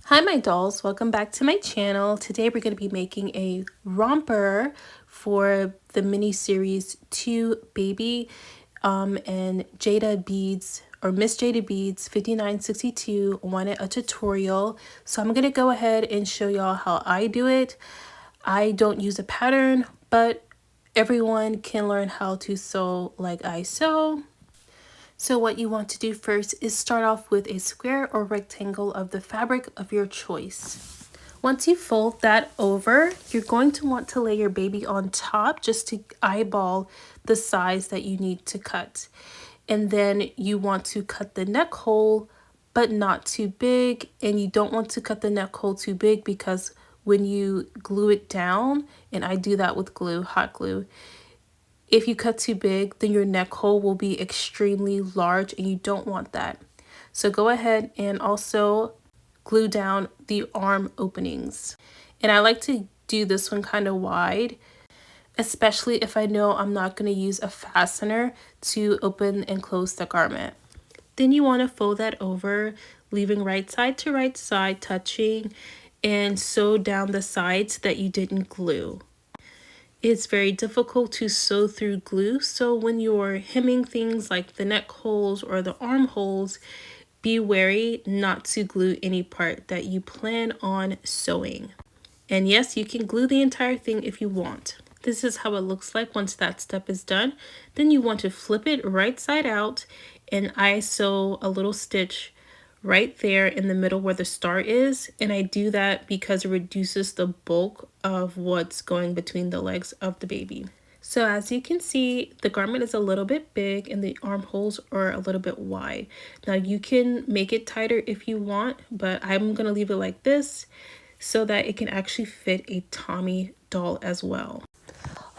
Hi my dolls, welcome back to my channel. Today we're going to be making a romper for the mini series 2 Baby and Jada Beads or Miss Jada Beads 5962 wanted a tutorial. So I'm going to go ahead and show y'all how I do it. I don't use a pattern, but everyone can learn how to sew like I sew. So what you want to do first is start off with a square or rectangle of the fabric of your choice. Once you fold that over, you're going to want to lay your baby on top just to eyeball the size that you need to cut. And then you want to cut the neck hole, but not too big. And you don't want to cut the neck hole too big because when you glue it down, and I do that with glue, hot glue, if you cut too big, then your neck hole will be extremely large and you don't want that. So go ahead and also glue down the arm openings. And I like to do this one kind of wide, especially if I know I'm not going to use a fastener to open and close the garment. Then you want to fold that over, leaving right side touching, and sew down the sides that you didn't glue. It's very difficult to sew through glue, so when you're hemming things like the neck holes or the arm holes, be wary not to glue any part that you plan on sewing. And yes, you can glue the entire thing if you want. This is how it looks like once that step is done. Then you want to flip it right side out, and I sew a little stitch right there in the middle where the star is, and I do that because it reduces the bulk of what's going between the legs of the baby. So as you can see, the garment is a little bit big and the armholes are a little bit wide. Now you can make it tighter if you want, but I'm gonna leave it like this so that it can actually fit a Tommy doll as well.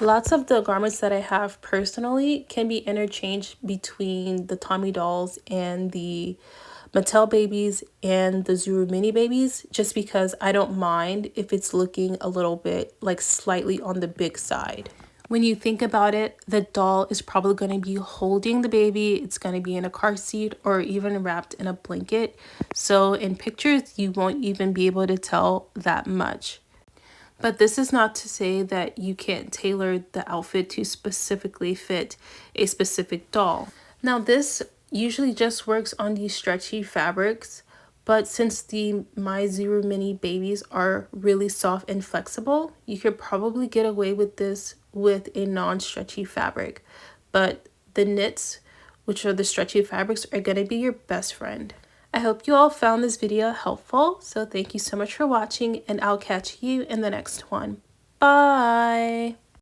Lots of the garments that I have personally can be interchanged between the Tommy dolls and the Mattel babies and the Zuru mini babies, just because I don't mind if it's looking a little bit like slightly on the big side. When you think about it, the doll is probably going to be holding the baby. It's going to be in a car seat or even wrapped in a blanket. So in pictures, you won't even be able to tell that much. But this is not to say that you can't tailor the outfit to specifically fit a specific doll. Now this usually just works on these stretchy fabrics, but since the My Zuru Mini babies are really soft and flexible, you could probably get away with this with a non-stretchy fabric. But the knits, which are the stretchy fabrics, are going to be your best friend. I hope you all found this video helpful, so thank you so much for watching, and I'll catch you in the next one. Bye!